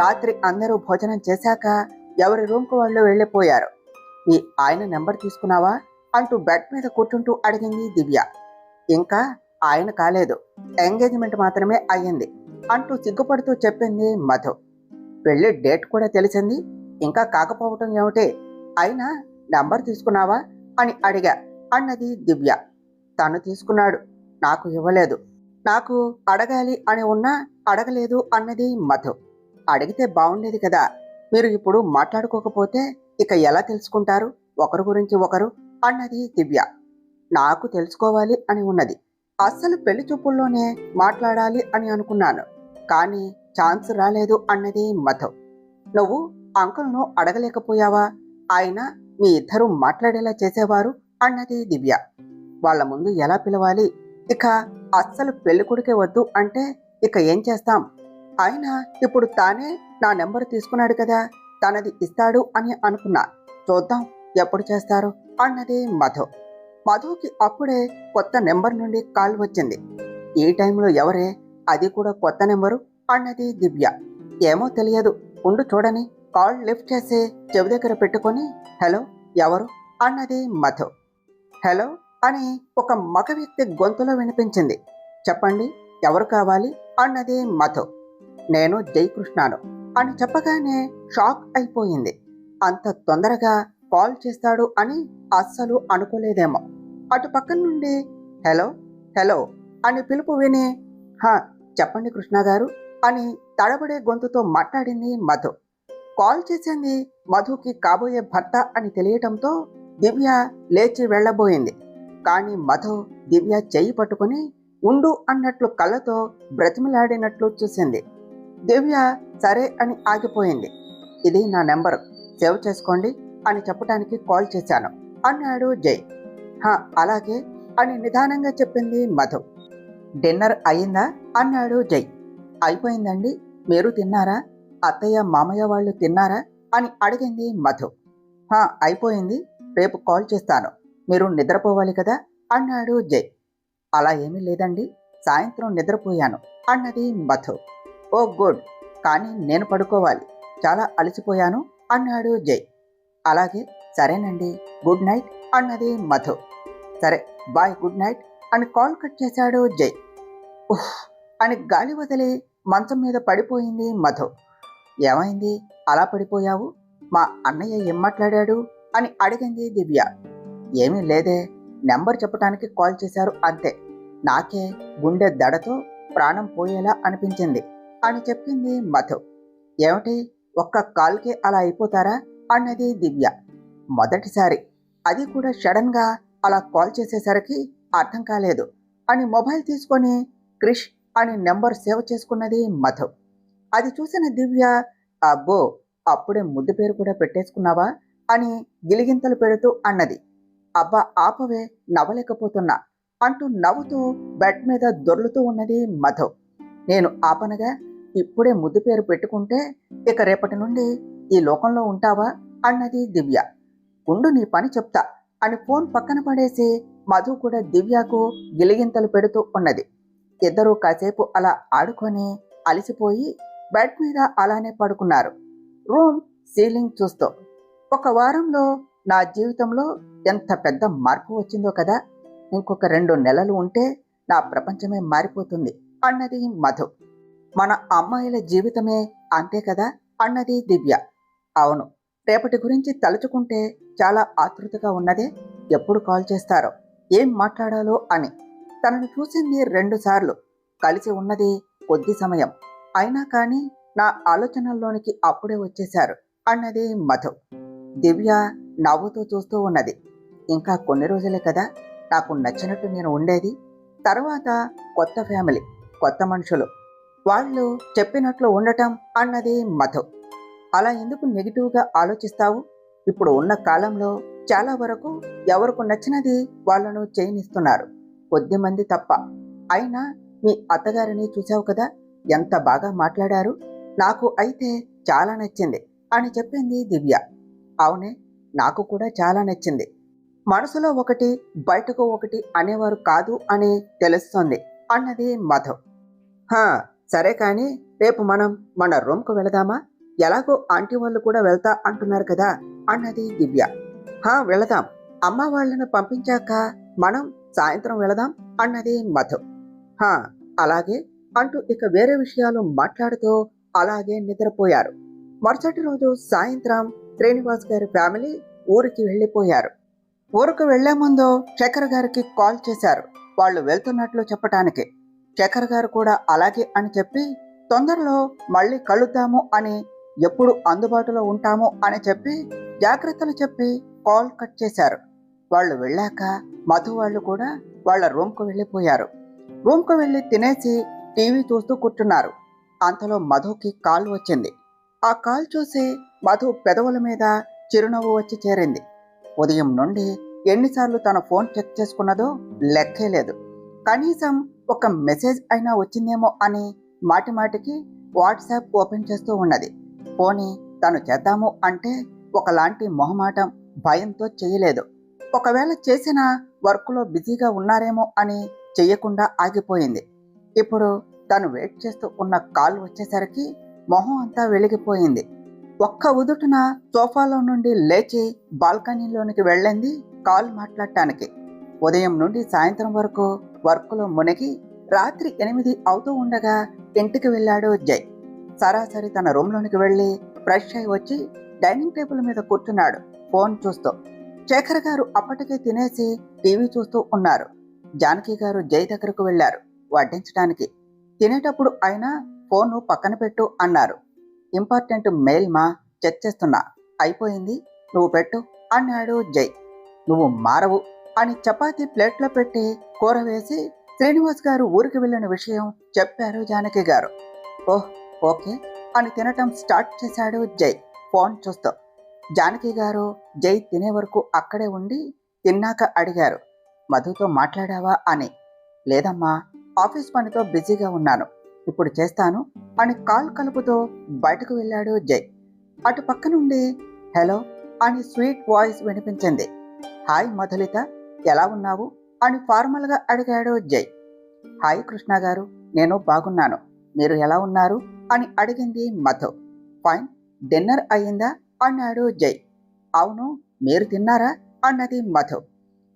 రాత్రి అందరూ భోజనం చేశాక ఎవరి రూమ్కు వాళ్ళు వెళ్ళిపోయారు. ఈ ఆయన నెంబర్ తీసుకున్నావా అంటూ బెడ్ మీద కూర్చుంటూ అడిగింది దివ్య. ఇంకా ఆయన కాలేదు, ఎంగేజ్మెంట్ మాత్రమే అయ్యింది అంటూ సిగ్గుపడుతూ చెప్పింది మధు. పెళ్లి డేట్ కూడా తెలిసింది, ఇంకా కాకపోవటం ఏమిటి? అయినా నంబర్ తీసుకున్నావా అని అడిగా అన్నది దివ్య. తను తీసుకున్నాడు, నాకు ఇవ్వలేదు. నాకు అడగాలి అని ఉన్నా అడగలేదు అన్నది మధు. అడిగితే బాగుండేది కదా, మీరు ఇప్పుడు మాట్లాడుకోకపోతే ఇక ఎలా తెలుసుకుంటారు ఒకరి గురించి ఒకరు అన్నది దివ్య. నాకు తెలుసుకోవాలి అని ఉన్నది, అస్సలు పెళ్లి చూపుల్లోనే మాట్లాడాలి అని అనుకున్నాను, కానీ ఛాన్స్ రాలేదు అన్నది మధు. నువ్వు అంకుల్ను అడగలేకపోయావా? ఆయన మీ ఇద్దరూ మాట్లాడేలా చేసేవారు అన్నది దివ్య. వాళ్ళ ముందు ఎలా పిలవాలి? ఇక అస్సలు పెళ్ళికొడుకే వద్దు అంటే ఇక ఏం చేస్తాం? ఆయన ఇప్పుడు తానే నా నెంబర్ తీసుకున్నాడు కదా, తనది ఇస్తాడు అని అనుకున్నా. చూద్దాం ఎప్పుడు చేస్తారు అన్నది మధు. మధుకి అప్పుడే కొత్త నెంబర్ నుండి కాల్ వచ్చింది. ఈ టైంలో ఎవరే, అది కూడా కొత్త నెంబరు అన్నది దివ్య. ఏమో తెలియదు, ఉండు చూడని కాల్ లిఫ్ట్ చేసి చెవి దగ్గర పెట్టుకొని హలో ఎవరు అన్నది మధు. హలో అని ఒక మగ వ్యక్తి గొంతులో వినిపించింది. చెప్పండి ఎవరు కావాలి అన్నది మధు. నేను జయకృష్ణను అని చెప్పగానే షాక్ అయిపోయింది. అంత తొందరగా కాల్ చేస్తాడు అని అస్సలు అనుకోలేదేమో. అటు పక్కన నుండి హలో హలో అని పిలుపు విని హా చెప్పండి కృష్ణ గారు అని తడబడే గొంతుతో మాట్లాడింది మధు. కాల్ చేసింది మధుకి కాబోయే భర్త అని తెలియటంతో దివ్య లేచి వెళ్లబోయింది. కానీ మధు దివ్య చెయ్యి పట్టుకుని ఉండు అన్నట్లు కళ్ళతో బ్రతిమలాడినట్లు చూసింది. దివ్య సరే అని ఆగిపోయింది. ఇది నా నెంబరు, సేవ్ చేసుకోండి అని చెప్పడానికి కాల్ చేశాను అన్నాడు జై. హా అలాగే అని నిదానంగా చెప్పింది మధు. డిన్నర్ అయిందా అన్నాడు జై. అయిపోయిందండి, మీరు తిన్నారా? అత్తయ్య మామయ్య వాళ్ళు తిన్నారా అని అడిగింది మధు. హా అయిపోయింది, రేపు కాల్ చేస్తాను, మీరు నిద్రపోవాలి కదా అన్నాడు జై. అలా ఏమీ లేదండి, సాయంత్రం నిద్రపోయాను అన్నది మధు. ఓ గుడ్, కానీ నేను పడుకోవాలి, చాలా అలసిపోయాను అన్నాడు జై. అలాగే సరేనండి, గుడ్ నైట్ అన్నది మధు. సరే బాయ్, గుడ్ నైట్ అని కాల్ కట్ చేశాడు జై. ఉహ్ అని గాలి వదిలి మంచం మీద పడిపోయింది మధు. ఏమైంది అలా పడిపోయావు? మా అన్నయ్య ఏం మాట్లాడాడు అని అడిగింది దివ్య. ఏమీ లేదే, నెంబర్ చెప్పడానికి కాల్ చేశారు అంతే, నాకే గుండె దడతో ప్రాణం పోయేలా అనిపించింది అని చెప్పింది మధు. ఏమిటి ఒక్క కాల్కే అలా అయిపోతారా అన్నది దివ్య. మొదటిసారి, అది కూడా సడన్ గా అలా కాల్ చేసేసరికి అర్థం కాలేదు అని మొబైల్ తీసుకొని క్రిష్ అని నెంబర్ సేవ్ చేసుకున్నది మధు. అది చూసిన దివ్య అబ్బో అప్పుడే ముద్దు పేరు కూడా పెట్టేసుకున్నావా అని గిలిగింతలు పెడుతూ అన్నది. అబ్బా ఆపవే, నవ్వలేకపోతున్నా అంటూ నవ్వుతూ బెడ్ మీద దొర్లుతూ ఉన్నది మధు. నేను ఆపనగా ఇప్పుడే ముద్దు పేరు పెట్టుకుంటే ఇక రేపటి నుండి ఈ లోకంలో ఉంటావా అన్నది దివ్య. ఉండు నీ పని చెప్తా అని ఫోన్ పక్కన పడేసి మధు కూడా దివ్యకు గిలిగింతలు పెడుతూ ఉన్నది. ఇద్దరూ కాసేపు అలా ఆడుకొని అలసిపోయి బెడ్ మీద అలానే పడుకున్నారు, రూమ్ సీలింగ్ చూస్తూ. ఒక వారంలో నా జీవితంలో ఎంత పెద్ద మార్పు వచ్చిందో కదా, ఇంకొక 2 నెలలు ఉంటే నా ప్రపంచమే మారిపోతుంది అన్నది మధు. మన అమ్మాయిల జీవితమే అంతే కదా అన్నది దివ్య. అవును, రేపటి గురించి తలుచుకుంటే చాలా ఆతృతగా ఉన్నదే, ఎప్పుడు కాల్ చేస్తారో, ఏం మాట్లాడాలో అని. తనను చూసింది 2 సార్లు, కలిసి ఉన్నది కొద్ది సమయం, అయినా కానీ నా ఆలోచనల్లోనికి అప్పుడే వచ్చేశారు అన్నది మధు. దివ్య నవ్వుతూ చూస్తూ ఉన్నది. ఇంకా కొన్ని రోజులే కదా నాకు నచ్చినట్టు నేను ఉండేది, తర్వాత కొత్త ఫ్యామిలీ, కొత్త మనుషులు, వాళ్ళు చెప్పినట్లు ఉండటం అన్నది మధు. అలా ఎందుకు నెగిటివ్గా ఆలోచిస్తావు? ఇప్పుడు ఉన్న కాలంలో చాలా వరకు ఎవరికి నచ్చినది వాళ్ళను చేయనిస్తున్నారు, కొద్దిమంది తప్ప. అయినా మీ అత్తగారిని చూసావు కదా, ఎంత బాగా మాట్లాడారు, నాకు అయితే చాలా నచ్చింది అని చెప్పింది దివ్య. అవునే, నాకు కూడా చాలా నచ్చింది. మనసులో ఒకటి బయటకు ఒకటి అనేవారు కాదు అని తెలుస్తోంది అన్నది మధు. హా, సరే కానీ రేపు మనం మన రూమ్కు వెళదామా? ఎలాగో ఆంటీ వాళ్ళు కూడా వెళ్తా అంటున్నారు కదా అన్నది దివ్య. హా, వెళదాం, అమ్మ వాళ్ళను పంపించాక మనం సాయంత్రం వెళదాం అన్నది మధు. హా, అలాగే అంటూ ఇక వేరే విషయాలు మాట్లాడుతూ అలాగే నిద్రపోయారు. మరుసటి రోజు సాయంత్రం శ్రీనివాస్ గారి ఫ్యామిలీ ఊరికి వెళ్ళిపోయారు. ఊరికి వెళ్లే ముందు శేఖర్ గారికి కాల్ చేశారు, వాళ్ళు వెళ్తున్నట్లు చెప్పటానికి. శేఖర్ గారు కూడా అలాగే అని చెప్పి తొందరలో మళ్ళీ కలుద్దాము అని, ఎప్పుడు అందుబాటులో ఉంటాము అని చెప్పి జాగ్రత్తలు చెప్పి కాల్ కట్ చేశారు. వాళ్ళు వెళ్ళాక మధు వాళ్ళు కూడా వాళ్ళ రూమ్కు వెళ్ళిపోయారు. రూమ్కు వెళ్ళి తినేసి టీవీ చూస్తూ కూర్చున్నారు. అంతలో మధుకి కాల్ వచ్చింది. ఆ కాల్ చూసి మధు పెదవుల మీద చిరునవ్వు వచ్చి చేరింది. ఉదయం నుండి ఎన్నిసార్లు తన ఫోన్ చెక్ చేసుకున్నదో లెక్కే లేదు. కనీసం ఒక మెసేజ్ అయినా వచ్చిందేమో అని మాటిమాటికి వాట్సాప్ ఓపెన్ చేస్తూ ఉన్నది. పోనీ తను చేద్దాము అంటే ఒకలాంటి మొహమాటం, భయంతో చేయలేదు. ఒకవేళ చేసినా వర్క్లో బిజీగా ఉన్నారేమో అని చెయ్యకుండా ఆగిపోయింది. ఇప్పుడు తను వెయిట్ చేస్తూ ఉన్న కాల్ వచ్చేసరికి మొహం అంతా వెలిగిపోయింది. ఒక్క ఉదుటున సోఫాలో నుండి లేచి బాల్కనీలోనికి వెళ్ళింది కాల్ మాట్లాడటానికి. ఉదయం నుండి సాయంత్రం వరకు వర్క్లో మునిగి రాత్రి 8 అవుతూ ఉండగా ఇంటికి వెళ్ళాడు జై. సరాసరి తన రూమ్లోనికి వెళ్ళి ఫ్రెష్ అయి వచ్చి డైనింగ్ టేబుల్ మీద కూర్చున్నాడు ఫోన్ చూస్తూ. శేఖర్ గారు అప్పటికే తినేసి టీవీ చూస్తూ ఉన్నారు. జానకి గారు జై దగ్గరకు వెళ్లారు వడ్డించడానికి. తినేటప్పుడు ఆయన ఫోను పక్కన పెట్టు అన్నారు. ఇంపార్టెంట్ మెయిల్ మా, చెక్ చేస్తున్నా, అయిపోయింది, నువ్వు పెట్టు అన్నాడు జై. నువ్వు మారవు అని చపాతీ ప్లేట్లో పెట్టి కూర వేసి శ్రీనివాస్ గారు ఊరికి వెళ్ళిన విషయం చెప్పారు జానకి గారు. ఓహ్, ఓకే అని తినటం స్టార్ట్ చేశాడు జై ఫోన్ చూస్తూ. జానకి గారు జై తినే వరకు అక్కడే ఉండి తిన్నాక అడిగారు, మధుతో మాట్లాడావా అని. లేదమ్మా, ఆఫీస్ పనితో బిజీగా ఉన్నాను, ఇప్పుడు చేస్తాను అని కాల్ కలుపుతూ బయటకు వెళ్ళాడు జై. అటు పక్క నుండి హలో అని స్వీట్ వాయిస్ వినిపించింది. హాయ్ మధులిత, ఎలా ఉన్నావు అని ఫార్మల్గా అడిగాడు జై. హాయ్ కృష్ణ గారు, నేను బాగున్నాను, మీరు ఎలా ఉన్నారు అని అడిగింది మధు. ఫైన్, డిన్నర్ అయ్యిందా అన్నాడు జై. అవును, మీరు తిన్నారా అన్నది మధు.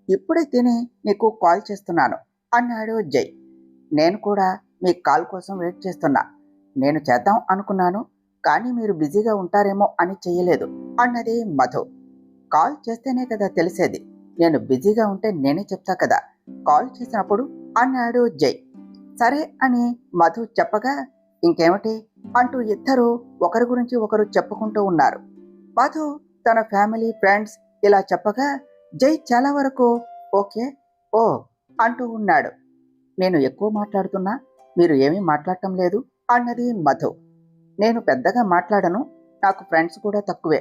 ఇప్పుడే తిని నీకు కాల్ చేస్తున్నాను అన్నాడు జై. నేను కూడా మీ కాల్ కోసం వెయిట్ చేస్తున్నా. నేను చేద్దాం అనుకున్నాను, కానీ మీరు బిజీగా ఉంటారేమో అని చెయ్యలేదు అన్నది మధు. కాల్ చేస్తేనే కదా తెలిసేది, నేను బిజీగా ఉంటే నేనే చెప్తా కదా కాల్ చేసినప్పుడు అన్నాడు జై. సరే అని మధు చెప్పగా ఇంకేమిటి అంటూ ఇద్దరు ఒకరి గురించి ఒకరు చెప్పుకుంటూ ఉన్నారు. మధు తన ఫ్యామిలీ, ఫ్రెండ్స్ ఇలా చెప్పగా జై చాలా వరకు ఓకే, ఓ అంటూ ఉన్నాడు. నేను ఎక్కువ మాట్లాడుతున్నా, మీరు ఏమీ మాట్లాడటం లేదు అన్నది మధు. నేను పెద్దగా మాట్లాడను, నాకు ఫ్రెండ్స్ కూడా తక్కువే.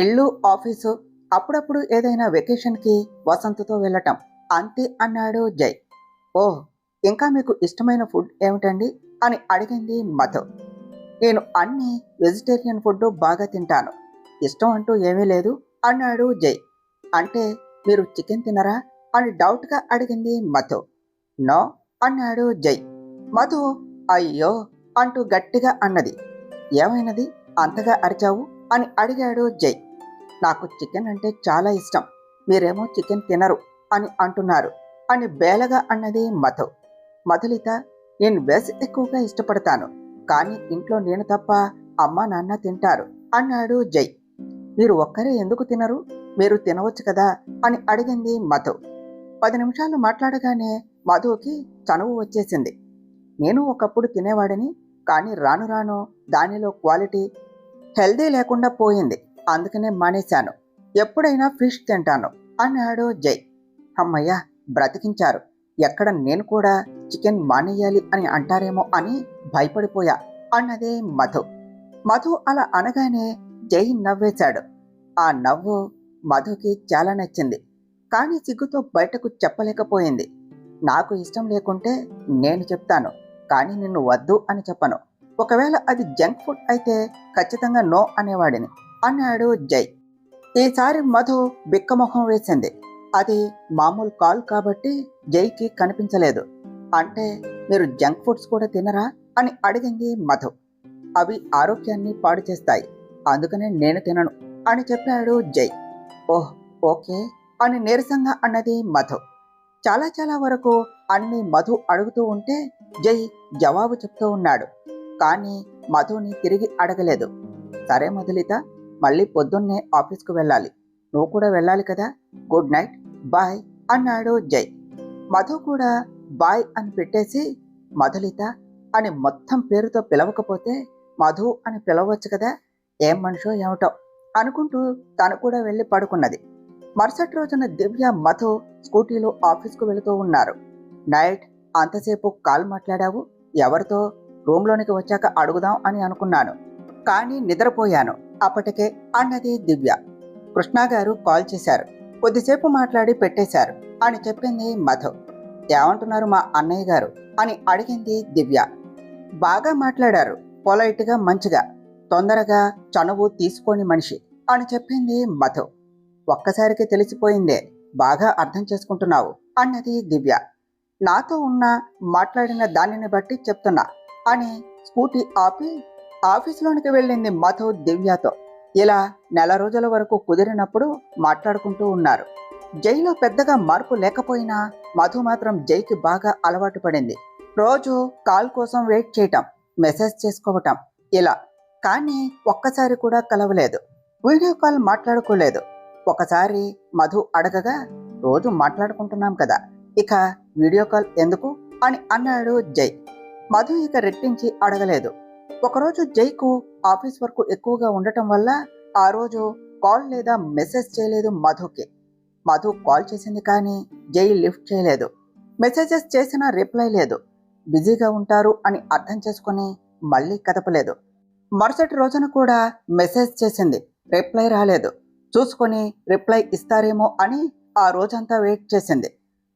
ఇల్లు, ఆఫీసు, అప్పుడప్పుడు ఏదైనా వెకేషన్కి వసంతతో వెళ్ళటం, అంతే అన్నాడు జై. ఓ, ఇంకా మీకు ఇష్టమైన ఫుడ్ ఏమిటండి అని అడిగింది మధు. నేను అన్ని వెజిటేరియన్ ఫుడ్ బాగా తింటాను. ఇష్టం అంటూ ఏమీ లేదు అన్నాడు జై. అంటే మీరు చికెన్ తినరా అని డౌట్గా అడిగింది మధు. నో అన్నాడు జై. మధు అయ్యో అంటూ గట్టిగా అన్నది. ఏమైనది అంతగా అరిచావు అని అడిగాడు జై. నాకు చికెన్ అంటే చాలా ఇష్టం, మీరేమో చికెన్ తినరు అని అంటున్నారు అని బేలగా అన్నది మధు. మధులిత, నేను వెజ్ ఎక్కువగా ఇష్టపడతాను, కానీ ఇంట్లో నేను తప్ప అమ్మ నాన్న తింటారు అన్నాడు జై. మీరు ఒక్కరే ఎందుకు తినరు, మీరు తినవచ్చు కదా అని అడిగింది మధు. 10 నిమిషాలు మాట్లాడగానే మధుకి చనువు వచ్చేసింది. నేను ఒకప్పుడు తినేవాడిని, కానీ రాను రాను దానిలో క్వాలిటీ హెల్దీ లేకుండా పోయింది, అందుకనే మానేశాను. ఎప్పుడైనా ఫిష్ తింటాను అన్నాడు జై. అమ్మయ్య, బ్రతికించారు. ఎక్కడ నేను కూడా చికెన్ మానేయాలి అని అంటారేమో అని భయపడిపోయా అన్నదే మధు. మధు అలా అనగానే జై నవ్వేశాడు. ఆ నవ్వు మధుకి చాలా నచ్చింది, కానీ సిగ్గుతో బయటకు చెప్పలేకపోయింది. నాకు ఇష్టం లేకుంటే నేను చెప్తాను, కానీ నిన్ను వద్దు అని చెప్పను. ఒకవేళ అది జంక్ ఫుడ్ అయితే ఖచ్చితంగా నో అనేవాడిని అన్నాడు జై. ఈసారి మధు బిక్కమొహం వేసింది. అది మామూలు కాల్ కాబట్టి జైకి కనిపించలేదు. అంటే మీరు జంక్ ఫుడ్స్ కూడా తినరా అని అడిగింది మధు. అవి ఆరోగ్యాన్ని పాడు చేస్తాయి, అందుకనే నేను తినను అని చెప్పాడు జై. ఓహ్ ఓకే అని నీరసంగా అన్నది మధు. చాలా చాలా వరకు అన్ని మధు అడుగుతూ ఉంటే జై జవాబు చెప్తూ ఉన్నాడు, కానీ మధుని తిరిగి అడగలేదు. సరే మధులిత, మళ్ళీ పొద్దున్నే ఆఫీస్కు వెళ్ళాలి, నువ్వు కూడా వెళ్ళాలి కదా, గుడ్ నైట్, బాయ్ అన్నాడు జై. మధు కూడా బాయ్ అని పెట్టేసి మధులిత అని మొత్తం పేరుతో పిలవకపోతే మధు అని పిలవచ్చు కదా, ఏం మనిషో ఏమిటో అనుకుంటూ తను కూడా వెళ్ళి పడుకున్నది. మరుసటి రోజున దివ్య మధు స్కూటీలో ఆఫీస్కు వెళుతూ ఉన్నారు. నైట్ అంతసేపు కాల్ మాట్లాడావు, ఎవరితో, రూమ్లోనికి వచ్చాక అడుగుదాం అని అనుకున్నాను, కానీ నిద్రపోయాను అప్పటికే అన్నది దివ్య. కృష్ణ గారు కాల్ చేశారు, కొద్దిసేపు మాట్లాడి పెట్టేశారు అని చెప్పింది మధు. ఏమంటున్నారు మా అన్నయ్య గారు అని అడిగింది దివ్య. బాగా మాట్లాడారు, పొలైట్గా మంచిగా, తొందరగా చనువు తీసుకోని మనిషి అని చెప్పింది మధు. ఒక్కసారికి తెలిసిపోయిందే, బాగా అర్థం చేసుకుంటున్నావు అన్నది దివ్య. నాతో ఉన్న మాట్లాడిన దానిని బట్టి చెప్తున్నా అని స్కూటీ ఆపి ఆఫీసులోనికి వెళ్ళింది మధు దివ్యతో. ఇలా నెల రోజుల వరకు కుదిరినప్పుడు మాట్లాడుకుంటూ ఉన్నారు. జైలో పెద్దగా మార్పు లేకపోయినా మధు మాత్రం జైకి బాగా అలవాటు పడింది. రోజు కాల్ కోసం వెయిట్ చేయటం, మెసేజ్ చేసుకోవటం ఇలా, కానీ ఒక్కసారి కూడా కలవలేదు, వీడియో కాల్ మాట్లాడుకోలేదు. ఒకసారి మధు అడగగా, రోజు మాట్లాడుకుంటున్నాం కదా, ఇక వీడియో కాల్ ఎందుకు అని అన్నాడు జై. మధు ఇక రెట్టించి అడగలేదు. ఒకరోజు జైకు ఆఫీస్ వర్క్ ఎక్కువగా ఉండటం వల్ల ఆ రోజు కాల్ లేదా మెసేజ్ చేయలేదు మధుకి. మధు కాల్ చేసింది కానీ జై లిఫ్ట్ చేయలేదు, మెసేజెస్ చేసినా రిప్లై లేదు. బిజీగా ఉంటారు అని అర్థం చేసుకుని మళ్ళీ కదపలేదు. మరుసటి రోజున కూడా మెసేజ్ చేసింది, రిప్లై రాలేదు. చూసుకొని రిప్లై ఇస్తారేమో అని ఆ రోజంతా వెయిట్ చేసింది.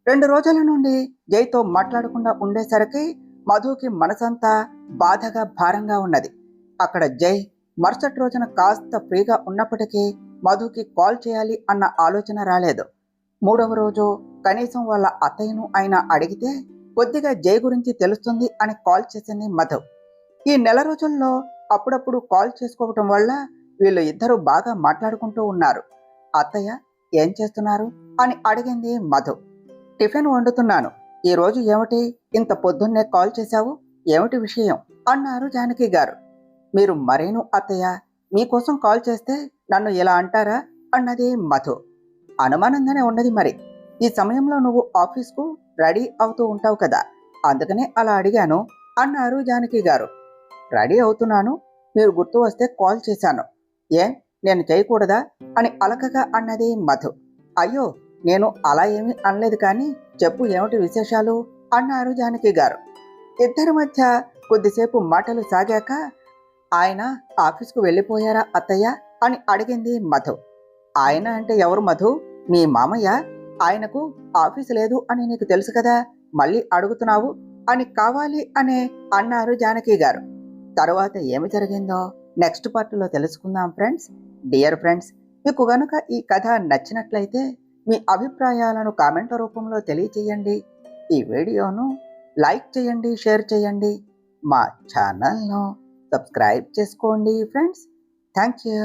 2 రోజుల నుండి జైతో మాట్లాడకుండా ఉండేసరికి మధుకి మనసంతా బాధగా భారంగా ఉన్నది. అక్కడ జై మరుసటి రోజున కాస్త ఫ్రీగా ఉన్నప్పటికీ మధుకి కాల్ చేయాలి అన్న ఆలోచన రాలేదు. 3వ రోజు కనీసం వాళ్ళ అత్తయ్యను అయినా అడిగితే కొద్దిగా జై గురించి తెలుస్తుంది అని కాల్ చేసింది మధు. ఈ నెల రోజుల్లో అప్పుడప్పుడు కాల్ చేసుకోవటం వల్ల వీళ్ళు ఇద్దరు బాగా మాట్లాడుకుంటూ ఉన్నారు. అత్తయ్య ఏం చేస్తున్నారు అని అడిగింది మధు. టిఫిన్ వండుతున్నాను, ఈరోజు ఏమిటి ఇంత పొద్దున్నే కాల్ చేశావు, ఏమిటి విషయం అన్నారు జానకి గారు. మీరు మరేను అత్తయ్య, మీకోసం కాల్ చేస్తే నన్ను ఇలా అంటారా అన్నది మధు. అనుమానంగానే ఉన్నది మరి, ఈ సమయంలో నువ్వు ఆఫీస్కు రెడీ అవుతూ ఉంటావు కదా, అందుకనే అలా అడిగాను అన్నారు జానకి గారు. రెడీ అవుతున్నాను, మీరు గుర్తు వస్తే కాల్ చేశాను, ఏ నేను చేయకూడదా అని అలకగా అన్నది మధు. అయ్యో నేను అలా ఏమీ అనలేదు, కానీ చెప్పు ఏమిటి విశేషాలు అన్నారు జానకి గారు. ఇద్దరి మధ్య కొద్దిసేపు మాటలు సాగాక, ఆయన ఆఫీస్కు వెళ్ళిపోయారా అత్తయ్య అని అడిగింది మధు. ఆయన అంటే ఎవరు మధు, మీ మామయ్య, ఆయనకు ఆఫీసు లేదు అని నీకు తెలుసు కదా, మళ్ళీ అడుగుతున్నావు అని కావాలి అనే అన్నారు జానకి గారు. తరువాత ఏమి జరిగిందో నెక్స్ట్ పార్ట్లో తెలుసుకుందాం ఫ్రెండ్స్. డియర్ ఫ్రెండ్స్, మీకు గనుక ఈ కథ నచ్చినట్లయితే మీ అభిప్రాయాలను కామెంట్ల రూపంలో తెలియచేయండి. ఈ వీడియోను లైక్ చేయండి, షేర్ చేయండి. మా ఛానల్ను సబ్స్క్రైబ్ చేసుకోండి ఫ్రెండ్స్. Thank you.